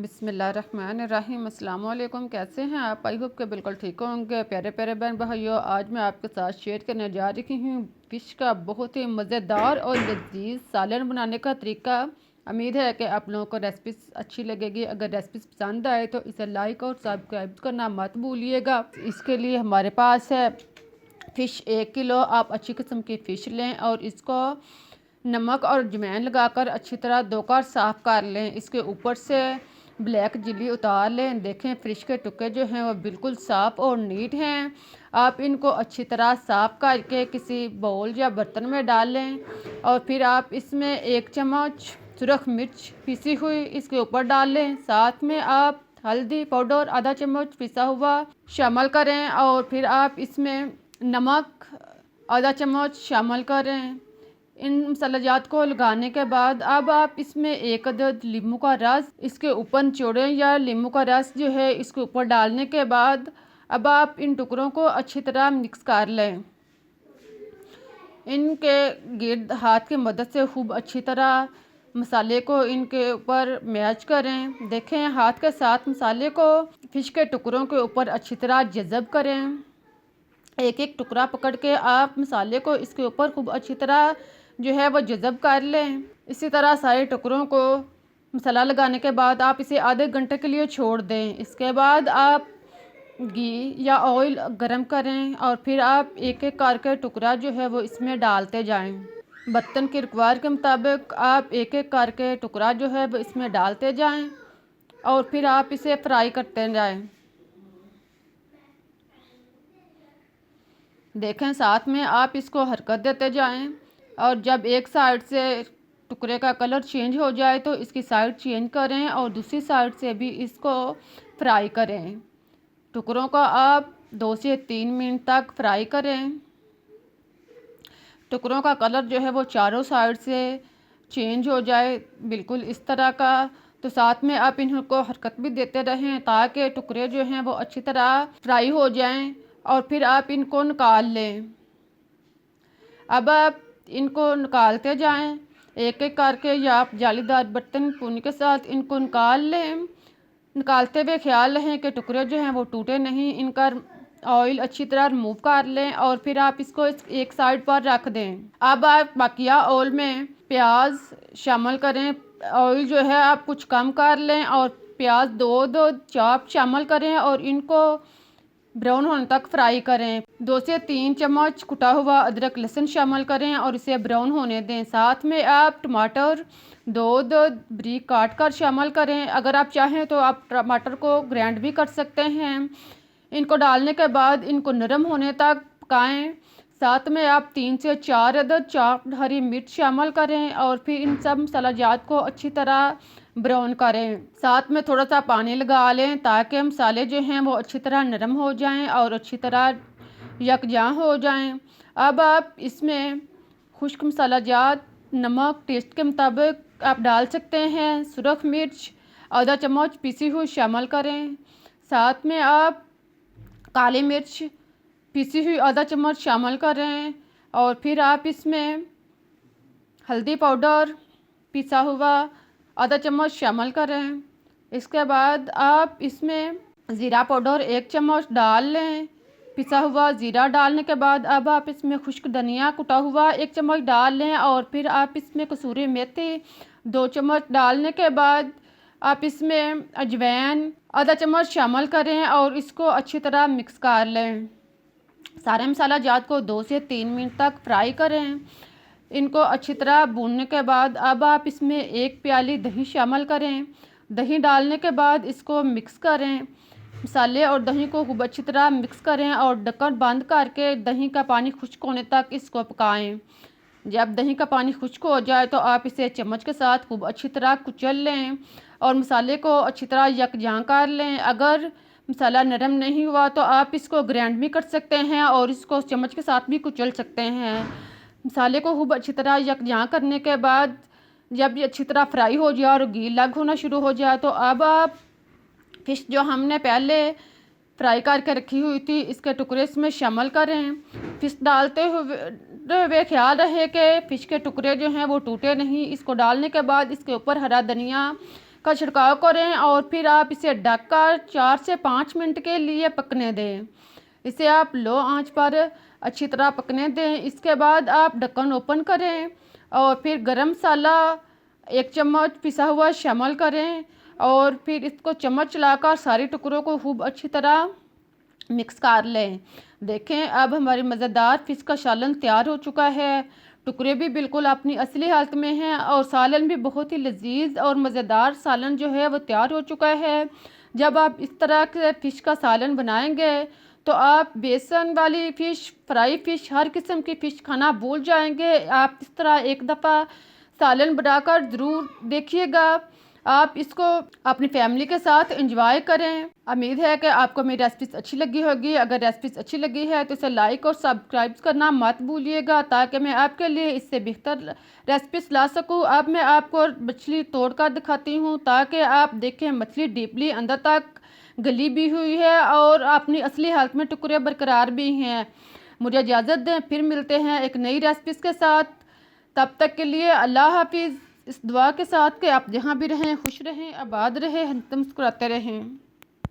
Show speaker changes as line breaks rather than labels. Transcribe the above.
बिस्मिल्लाहिर्रहमानिर्रहीम। अस्सलाम वालेकुम। कैसे हैं आप? आई होप के बिल्कुल ठीक होंगे। प्यारे प्यारे बहन भाइयों, आज मैं आपके साथ शेयर करने जा रही हूँ फ़िश का बहुत ही मज़ेदार और लजीज सालन बनाने का तरीका। उम्मीद है कि आप लोगों को रेसिपी अच्छी लगेगी। अगर रेसिपी पसंद आए तो इसे लाइक और सब्सक्राइब करना मत भूलिएगा। इसके लिए हमारे पास है फ़िश 1 किलो। आप अच्छी किस्म की फ़िश लें और इसको नमक और अजवाइन लगाकर अच्छी तरह धोकर साफ़ कर लें। इसके ऊपर से ब्लैक जिली उतार लें। देखें फ़िश के टुकड़े जो हैं वो बिल्कुल साफ़ और नीट हैं। आप इनको अच्छी तरह साफ़ करके किसी बाउल या बर्तन में डाल लें और फिर आप इसमें 1 चम्मच सुरख मिर्च पीसी हुई इसके ऊपर डाल लें। साथ में आप हल्दी पाउडर आधा चम्मच पिसा हुआ शामिल करें और फिर आप इसमें नमक आधा चम्मच शामिल करें। इन मसालेजात को लगाने के बाद अब आप इसमें 1 अदद नींबू का रस इसके ऊपर निचोड़ें या नींबू का रस जो है इसके ऊपर डालने के बाद अब आप इन टुकड़ों को अच्छी तरह मिक्स कर लें। इनके गिर्द हाथ की मदद से खूब अच्छी तरह मसाले को इनके ऊपर मैच करें। देखें हाथ के साथ मसाले को फ़िश के टुकड़ों के ऊपर अच्छी तरह जज़ब करें। एक एक टुकड़ा पकड़ के आप मसाले को इसके ऊपर खूब अच्छी तरह जो है वो जज़ब कर लें। इसी तरह सारे टुकड़ों को मसाला लगाने के बाद आप इसे आधे घंटे के लिए छोड़ दें। इसके बाद आप घी या ऑयल गरम करें और फिर आप एक एक करके टुकड़ा जो है वो इसमें डालते जाएं। बर्तन की रिक्वायरमेंट के मुताबिक आप एक एक करके टुकड़ा जो है वो इसमें डालते जाएं और फिर आप इसे फ्राई करते जाएं। देखें साथ में आप इसको हरकत देते जाएं और जब एक साइड से टुकड़े का कलर चेंज हो जाए तो इसकी साइड चेंज करें और दूसरी साइड से भी इसको फ्राई करें। टुकड़ों का आप 2 से 3 मिनट तक फ्राई करें। टुकड़ों का कलर जो है वो चारों साइड से चेंज हो जाए बिल्कुल इस तरह का, तो साथ में आप इनको हरकत भी देते रहें ताकि टुकड़े जो हैं वो अच्छी तरह फ्राई हो जाएं और फिर आप इनको निकाल लें। अब आप इनको निकालते जाएं एक एक करके या आप जालीदार बर्तन पूनी के साथ इनको निकाल लें। निकालते हुए ख्याल रखें कि टुकड़े जो हैं वो टूटे नहीं। इनका ऑयल अच्छी तरह रिमूव कर लें और फिर आप इसको एक साइड पर रख दें। अब आप बकिया ऑयल में प्याज शामिल करें। ऑयल जो है आप कुछ कम कर लें और प्याज 2 चाप शामिल करें और इनको ब्राउन होने तक फ्राई करें। 2 से 3 चम्मच कुटा हुआ अदरक लहसुन शामिल करें और इसे ब्राउन होने दें। साथ में आप टमाटर 2 बारीक काट कर शामिल करें। अगर आप चाहें तो आप टमाटर को ग्राइंड भी कर सकते हैं। इनको डालने के बाद इनको नरम होने तक पकाएं। साथ में आप 3 से 4 अदद चाप हरी मिर्च शामिल करें और फिर इन सब मसालाजात को अच्छी तरह ब्राउन करें। साथ में थोड़ा सा पानी लगा लें ताकि मसाले जो हैं वो अच्छी तरह नरम हो जाएं और अच्छी तरह यकजां हो जाएं। अब आप इसमें खुश्क मसालाजात नमक टेस्ट के मुताबिक आप डाल सकते हैं। सुरख मिर्च आधा चम्मच पीसी हुई शामिल करें। साथ में आप काली मिर्च पीसी हुई आधा चम्मच शामिल करें और फिर आप इसमें हल्दी पाउडर पिसा हुआ आधा चम्मच शामिल करें। इसके बाद आप इसमें ज़ीरा पाउडर 1 चम्मच डाल लें। पिसा हुआ ज़ीरा डालने के बाद अब आप इसमें खुश्क धनिया कुटा हुआ 1 चम्मच डाल लें और फिर आप इसमें कसूरी मेथी 2 चम्मच डालने के बाद आप इसमें अजवाइन आधा चम्मच शामिल करें और इसको अच्छी तरह मिक्स कर लें। सारे मसाला जात को 2 से 3 मिनट तक फ्राई करें। इनको अच्छी तरह भूनने के बाद अब आप इसमें 1 प्याली दही शामिल करें। दही डालने के बाद इसको मिक्स करें। मसाले और दही को खूब अच्छी तरह मिक्स करें और ढक्कन बंद करके दही का पानी खुश्क होने तक इसको पकाएं। जब दही का पानी खुश्क हो जाए तो आप इसे चम्मच के साथ खूब अच्छी तरह कुचल लें और मसाले को अच्छी तरह यकजां कर लें। अगर मसाला नरम नहीं हुआ तो आप इसको ग्राइंड भी कर सकते हैं और इसको चम्मच के साथ भी कुचल सकते हैं। मसाले को खूब अच्छी तरह यकजां करने के बाद जब ये अच्छी तरह फ्राई हो जाए और घी अलग होना शुरू हो जाए तो अब आप फ़िश जो हमने पहले फ्राई करके रखी हुई थी इसके टुकड़े इसमें शामिल करें। फ़िश डालते हुए ख्याल रहे कि फ़िश के टुकड़े जो हैं वो टूटे नहीं। इसको डालने के बाद इसके ऊपर हरा धनिया का छिड़काव करें और फिर आप इसे ढककर 4 से 5 मिनट के लिए पकने दें। इसे आप लो आंच पर अच्छी तरह पकने दें। इसके बाद आप ढक्कन ओपन करें और फिर गरम मसाला 1 चम्मच पिसा हुआ शामिल करें और फिर इसको चम्मच चलाकर सारे टुकड़ों को खूब अच्छी तरह मिक्स कर लें। देखें अब हमारी मज़ेदार फ़िश का सालन तैयार हो चुका है। टुकड़े भी बिल्कुल अपनी असली हालत में हैं और सालन भी बहुत ही लजीज और मज़ेदार सालन जो है वो तैयार हो चुका है। जब आप इस तरह के फ़िश का सालन बनाएंगे तो आप बेसन वाली फ़िश, फ्राई फ़िश, हर किस्म की फ़िश खाना भूल जाएंगे। आप इस तरह एक दफ़ा सालन बनाकर ज़रूर देखिएगा। आप इसको अपनी फैमिली के साथ एंजॉय करें। उम्मीद है कि आपको मेरी रेसिपीज़ अच्छी लगी होगी। अगर रेसिपीज़ अच्छी लगी है तो इसे लाइक और सब्सक्राइब करना मत भूलिएगा ताकि मैं आपके लिए इससे बेहतर रेसिपीज़ ला सकूं। अब मैं आपको मछली तोड़कर दिखाती हूं ताकि आप देखें मछली डीपली अंदर तक गली भी हुई है और अपनी असली हालत में टुकड़े बरकरार भी हैं। मुझे इजाज़त दें, फिर मिलते हैं एक नई रेसिपीज़ के साथ। तब तक के लिए अल्लाह हाफिज़। इस दुआ के साथ कि आप जहाँ भी रहें खुश रहें, आबाद रहें, हंसते मुस्कुराते रहें।